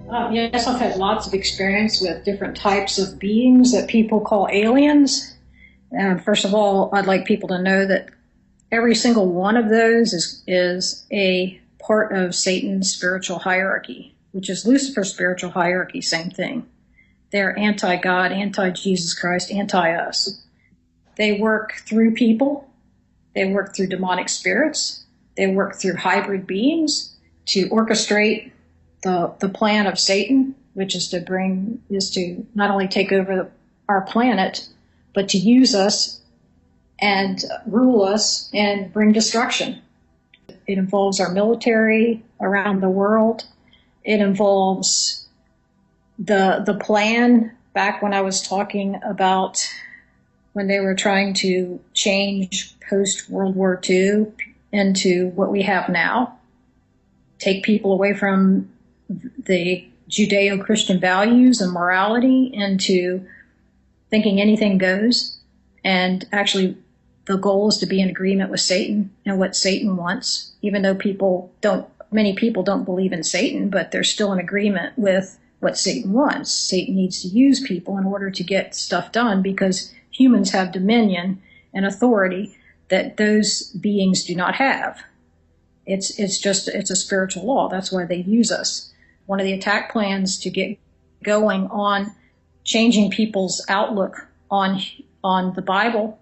Yes, I've had lots of experience with different types of beings that people call aliens. First of all, I'd like people to know that every single one of those is a part of Satan's spiritual hierarchy, which is Lucifer's spiritual hierarchy, same thing. They're anti-God, anti-Jesus Christ, anti-us. They work through people. They work through demonic spirits. They work through hybrid beings to orchestrate the plan of Satan, which is to not only take over our planet, but to use us and rule us and bring destruction. It involves our military around the world. It involves the plan back when I was talking about when they were trying to change post-World War II into what we have now, take people away from the Judeo-Christian values and morality into thinking anything goes. And actually, the goal is to be in agreement with Satan and what Satan wants, even though many people don't believe in Satan, but they're still in agreement with what Satan wants. Satan needs to use people in order to get stuff done because humans have dominion and authority that those beings do not have. It's a spiritual law. That's why they use us. One of the attack plans to get going on changing people's outlook on the Bible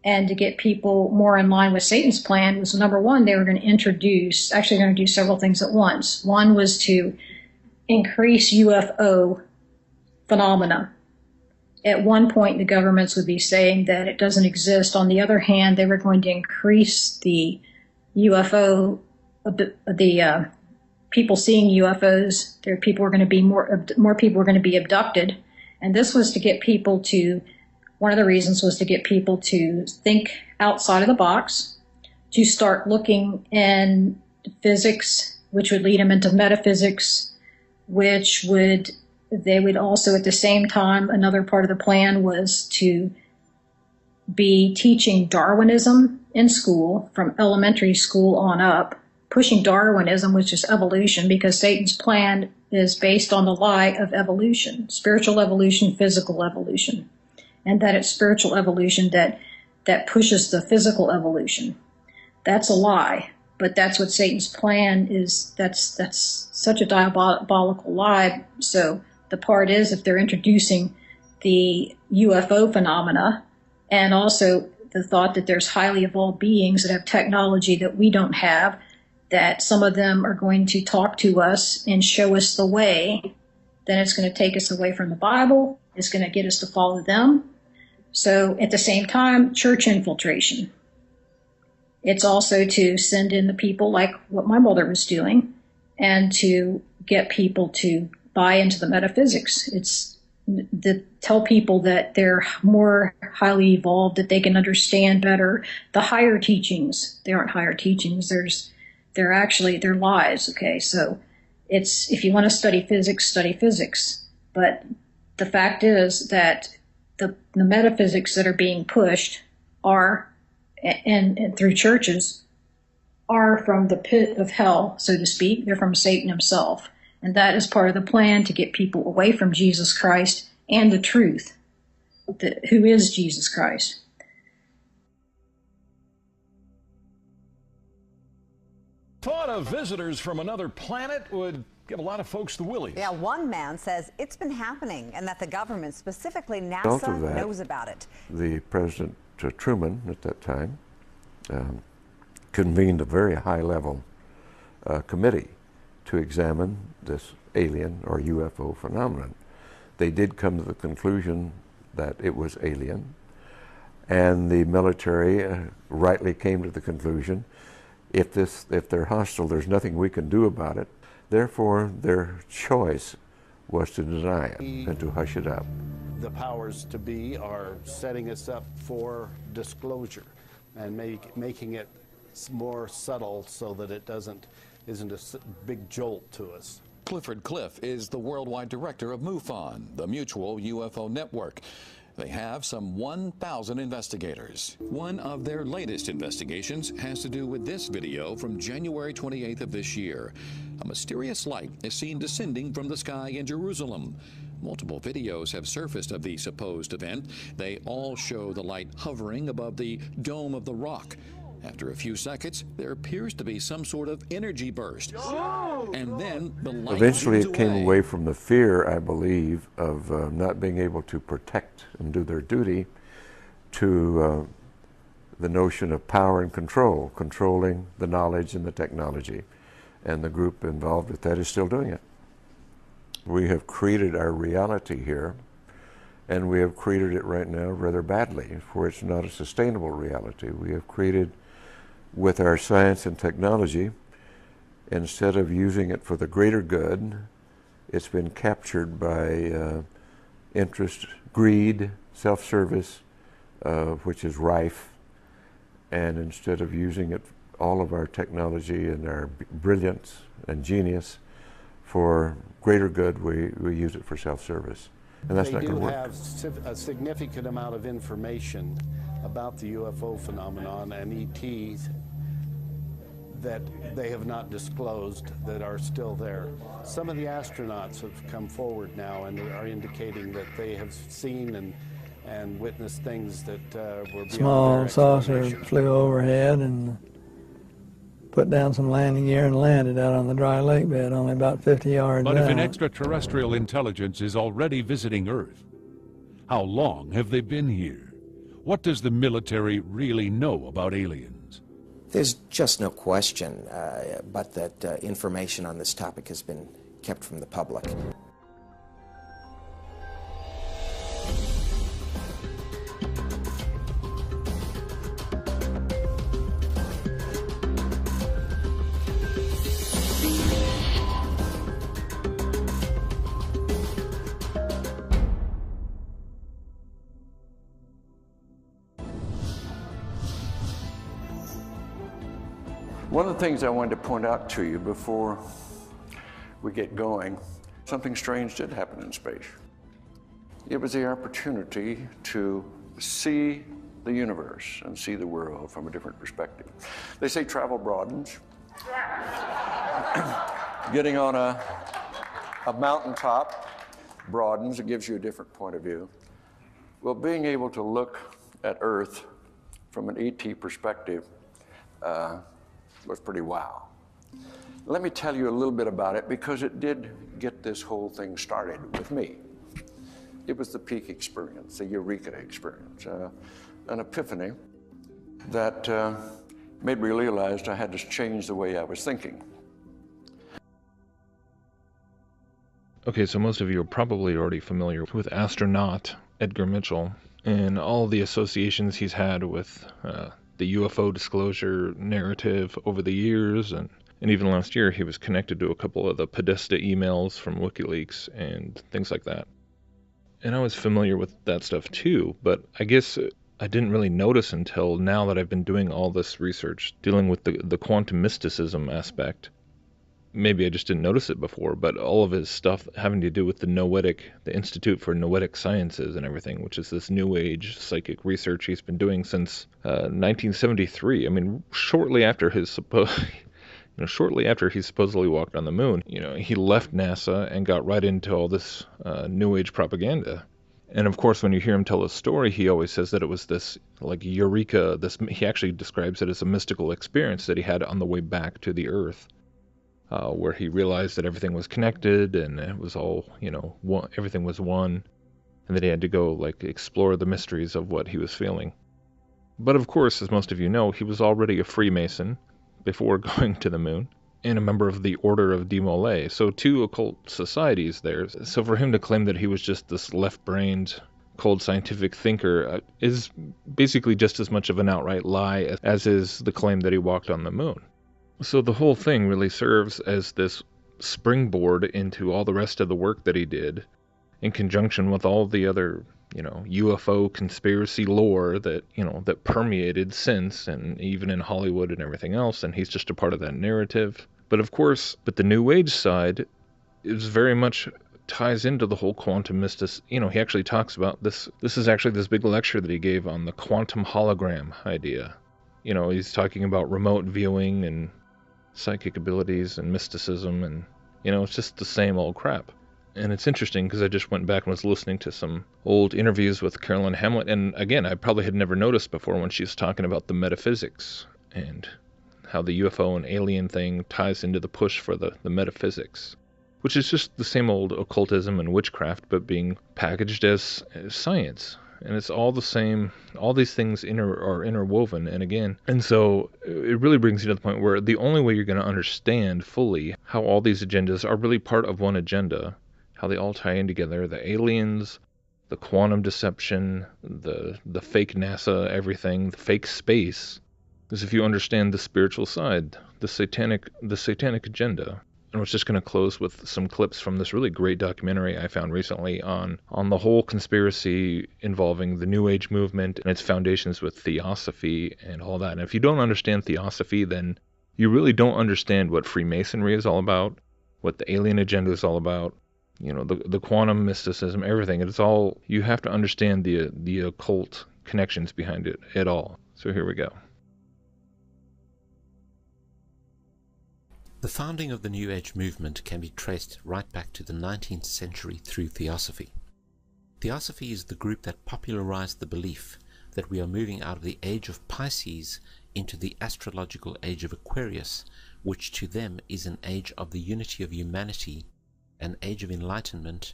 and to get people more in line with Satan's plan was, number one, they were going to do several things at once. One was to increase UFO phenomena. At one point, the governments would be saying that it doesn't exist. On the other hand, they were going to increase the UFO, the people seeing UFOs. More people were going to be abducted, and this was to get people to. One of the reasons was to get people to think outside of the box, to start looking in physics, which would lead them into metaphysics, they would also at the same time, another part of the plan was to be teaching Darwinism in school from elementary school on up, pushing Darwinism, which is evolution, because Satan's plan is based on the lie of evolution, spiritual evolution, physical evolution, and that it's spiritual evolution that pushes the physical evolution. That's a lie, but that's what Satan's plan is. That's such a diabolical lie. So the part is, if they're introducing the UFO phenomena and also the thought that there's highly evolved beings that have technology that we don't have, that some of them are going to talk to us and show us the way, then it's going to take us away from the Bible. It's going to get us to follow them. So at the same time, church infiltration. It's also to send in the people like what my mother was doing and to get people to buy into the metaphysics. It's to tell people that they're more highly evolved, that they can understand better the higher teachings. They aren't higher teachings. They're lies. Okay, so if you want to study physics. But the fact is that the metaphysics that are being pushed are, and through churches, are from the pit of hell, so to speak. They're from Satan himself. And that is part of the plan to get people away from Jesus Christ and the truth, who is Jesus Christ. Thought of visitors from another planet would give a lot of folks the willies. Yeah, one man says it's been happening and that the government, specifically NASA, knows about it. The President Truman at that time convened a very high-level committee to examine this alien or UFO phenomenon. They did come to the conclusion that it was alien, and the military rightly came to the conclusion, if they're hostile, there's nothing we can do about it. Therefore, their choice was to deny it and to hush it up. The powers to be are setting us up for disclosure and making it more subtle so that it isn't a big jolt to us. Clifford Cliff is the worldwide director of MUFON, the Mutual UFO Network. They have some 1,000 investigators. One of their latest investigations has to do with this video from January 28th of this year. A mysterious light is seen descending from the sky in Jerusalem. Multiple videos have surfaced of the supposed event. They all show the light hovering above the Dome of the Rock. After a few seconds, there appears to be some sort of energy burst. And then the light eventually it fades came away. away from the fear, I believe, of not being able to protect and do their duty to the notion of power and control, controlling the knowledge and the technology. And the group involved with that is still doing it. We have created our reality here, and we have created it right now rather badly, for it's not a sustainable reality. We have created, with our science and technology, instead of using it for the greater good, it's been captured by interest, greed, self-service, which is rife. And instead of using it, all of our technology and our brilliance and genius for greater good, we use it for self-service. And that's not going to work. They do have a significant amount of information about the UFO phenomenon and ETs that they have not disclosed that are still there. Some of the astronauts have come forward now and are indicating that they have seen and witnessed things that were beyond Small their saucer explanation. flew overhead and put down some landing gear and landed out on the dry lake bed, only about 50 yards But if an out. extraterrestrial intelligence is already visiting Earth, how long have they been here? What does the military really know about aliens? There's just no question but that information on this topic has been kept from the public. One of the things I wanted to point out to you before we get going, something strange did happen in space. It was the opportunity to see the universe and see the world from a different perspective. They say travel broadens. Getting on a mountaintop broadens, it gives you a different point of view. Well, being able to look at Earth from an ET perspective was pretty wow. Let me tell you a little bit about it because it did get this whole thing started with me. It was the peak experience, the eureka experience, an epiphany that made me realize I had to change the way I was thinking. Okay, so most of you are probably already familiar with astronaut Edgar Mitchell and all the associations he's had with the UFO disclosure narrative over the years, and even last year he was connected to a couple of the Podesta emails from WikiLeaks and things like that. And I was familiar with that stuff too, but I guess I didn't really notice until now that I've been doing all this research dealing with the quantum mysticism aspect. Maybe I just didn't notice it before, but all of his stuff having to do with the Noetic, the Institute for Noetic Sciences and everything, which is this new age psychic research he's been doing since 1973. I mean, shortly after he supposedly walked on the moon, he left NASA and got right into all this new age propaganda. And of course, when you hear him tell his story, he always says that it was this like eureka. He actually describes it as a mystical experience that he had on the way back to the Earth. Where he realized that everything was connected and it was all, everything was one, and that he had to go, explore the mysteries of what he was feeling. But of course, as most of you know, he was already a Freemason before going to the moon, and a member of the Order of Demolay, so two occult societies there. So for him to claim that he was just this left-brained, cold scientific thinker is basically just as much of an outright lie as is the claim that he walked on the moon. So the whole thing really serves as this springboard into all the rest of the work that he did in conjunction with all the other, UFO conspiracy lore that, that permeated since, and even in Hollywood and everything else, and he's just a part of that narrative. But of course, the New Age side is very much ties into the whole quantum mysticism. He actually talks about this. This is actually this big lecture that he gave on the quantum hologram idea. He's talking about remote viewing and psychic abilities and mysticism, and, you know, it's just the same old crap. And it's interesting because I just went back and was listening to some old interviews with Carolyn Hamlett, and again, I probably had never noticed before when she was talking about the metaphysics and how the UFO and alien thing ties into the push for the metaphysics, which is just the same old occultism and witchcraft, but being packaged as science. And it's all the same, all these things are interwoven, and so it really brings you to the point where the only way you're going to understand fully how all these agendas are really part of one agenda, how they all tie in together, the aliens, the quantum deception, the fake NASA everything, the fake space, is if you understand the spiritual side, the satanic agenda. And I was just going to close with some clips from this really great documentary I found recently on the whole conspiracy involving the New Age movement and its foundations with Theosophy and all that. And if you don't understand Theosophy, then you really don't understand what Freemasonry is all about, what the alien agenda is all about, you know, the quantum mysticism, everything. It's all, you have to understand the occult connections behind it at all. So here we go. The founding of the New Age movement can be traced right back to the 19th century through Theosophy. Theosophy is the group that popularized the belief that we are moving out of the age of Pisces into the astrological age of Aquarius, which to them is an age of the unity of humanity, an age of enlightenment,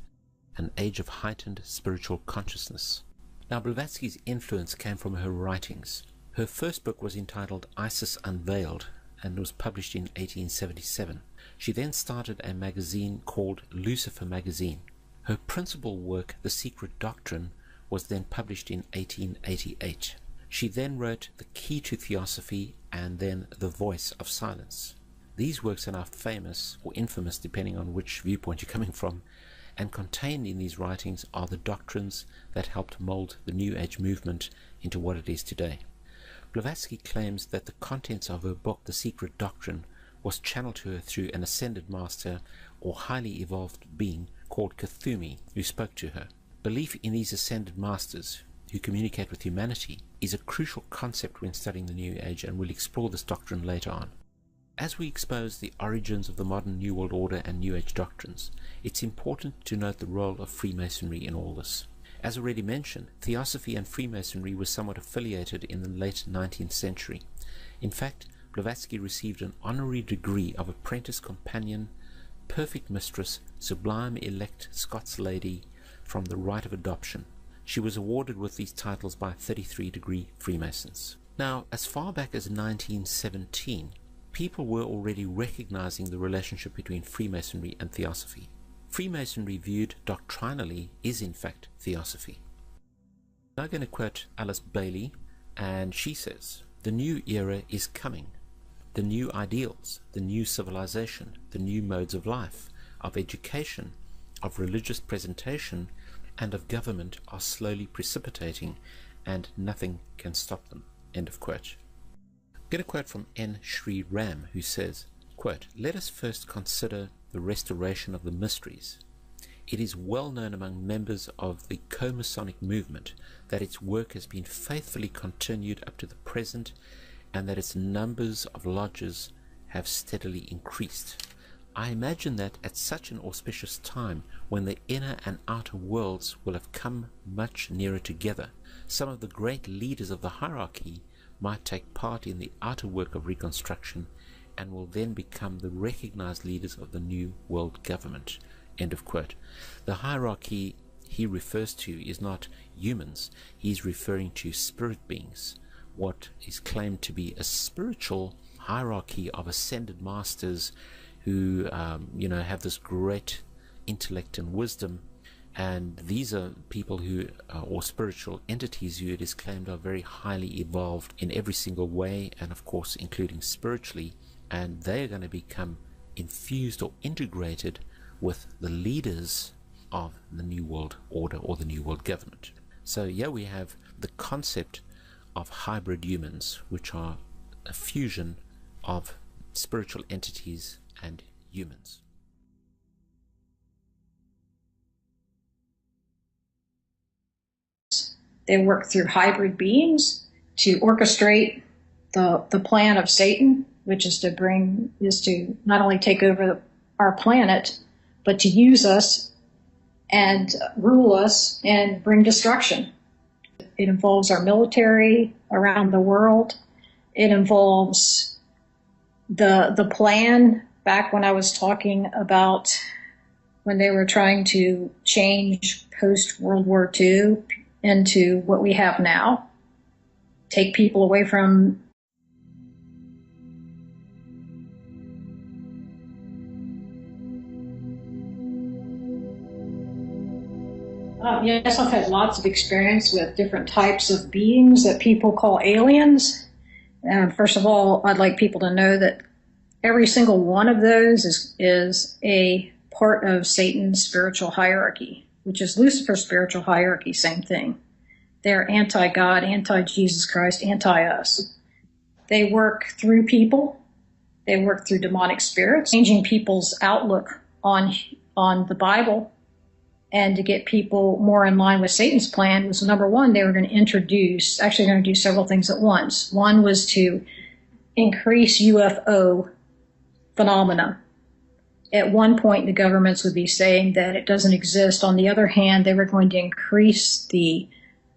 an age of heightened spiritual consciousness. Now, Blavatsky's influence came from her writings. Her first book was entitled Isis Unveiled, and was published in 1877. She then started a magazine called Lucifer Magazine. Her principal work, The Secret Doctrine, was then published in 1888. She then wrote The Key to Theosophy and then The Voice of Silence. These works are now famous, or infamous depending on which viewpoint you're coming from, and contained in these writings are the doctrines that helped mold the New Age movement into what it is today. Blavatsky claims that the contents of her book, The Secret Doctrine, was channeled to her through an ascended master or highly evolved being called Cthulhu, who spoke to her. Belief in these ascended masters, who communicate with humanity, is a crucial concept when studying the New Age, and we'll explore this doctrine later on. As we expose the origins of the modern New World Order and New Age doctrines, it's important to note the role of Freemasonry in all this. As already mentioned, Theosophy and Freemasonry were somewhat affiliated in the late 19th century. In fact, Blavatsky received an honorary degree of Apprentice Companion, Perfect Mistress, Sublime Elect Scots Lady from the Rite of Adoption. She was awarded with these titles by 33-degree Freemasons. Now, as far back as 1917, people were already recognizing the relationship between Freemasonry and Theosophy. Freemasonry viewed doctrinally is in fact Theosophy. Now I'm going to quote Alice Bailey, and she says, "The new era is coming. The new ideals, the new civilization, the new modes of life, of education, of religious presentation, and of government are slowly precipitating, and nothing can stop them." End of quote. I'm going to quote from N. Sri Ram, who says, quote, "Let us first consider the restoration of the mysteries. It is well known among members of the Masonic movement that its work has been faithfully continued up to the present, and that its numbers of lodges have steadily increased. I imagine that at such an auspicious time, when the inner and outer worlds will have come much nearer together, some of the great leaders of the hierarchy might take part in the outer work of reconstruction, and will then become the recognized leaders of the new world government." End of quote. The hierarchy he refers to is not humans. He's referring to spirit beings, what is claimed to be a spiritual hierarchy of ascended masters who have this great intellect and wisdom, and these are people who or spiritual entities who it is claimed are very highly evolved in every single way, and of course including spiritually, and they're going to become infused or integrated with the leaders of the New World Order or the New World Government. So here we have the concept of hybrid humans, which are a fusion of spiritual entities and humans. They work through hybrid beings to orchestrate the plan of Satan, which is to not only take over our planet, but to use us and rule us and bring destruction. It involves our military around the world. It involves the plan back when I was talking about when they were trying to change post-World War II into what we have now, take people away from yes, I've had lots of experience with different types of beings that people call aliens. First of all, I'd like people to know that every single one of those is a part of Satan's spiritual hierarchy, which is Lucifer's spiritual hierarchy, same thing. They're anti-God, anti-Jesus Christ, anti-us. They work through people. They work through demonic spirits, changing people's outlook on the Bible. And to get people more in line with Satan's plan was, number one, they were going to introduce, actually they're going to do several things at once. One was to increase UFO phenomena. At one point, the governments would be saying that it doesn't exist. On the other hand, they were going to increase the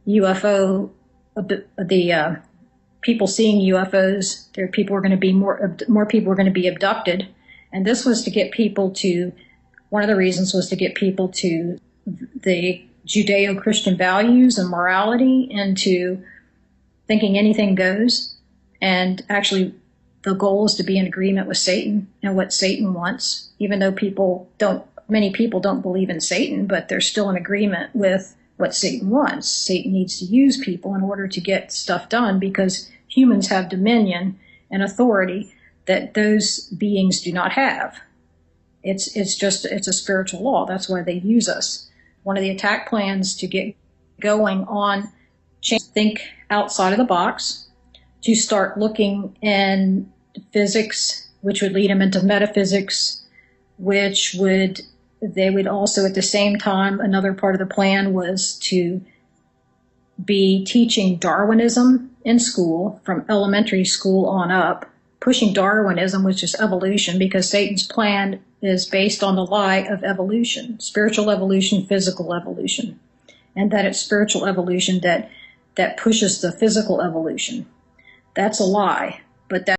UFO, the people seeing UFOs. People were going to be more people were going to be abducted. And this was to get people to, one of the reasons was to get people to the Judeo-Christian values and morality and to thinking anything goes. And actually, the goal is to be in agreement with Satan and what Satan wants, even though many people don't believe in Satan, but they're still in agreement with what Satan wants. Satan needs to use people in order to get stuff done because humans have dominion and authority that those beings do not have. It's a spiritual law. That's why they use us. One of the attack plans to get going on, think outside of the box, to start looking in physics, which would lead them into metaphysics, they would also at the same time, another part of the plan was to be teaching Darwinism in school from elementary school on up, pushing Darwinism, which is evolution, because Satan's plan is based on the lie of evolution, spiritual evolution, physical evolution, and that it's spiritual evolution that pushes the physical evolution. That's a lie, but that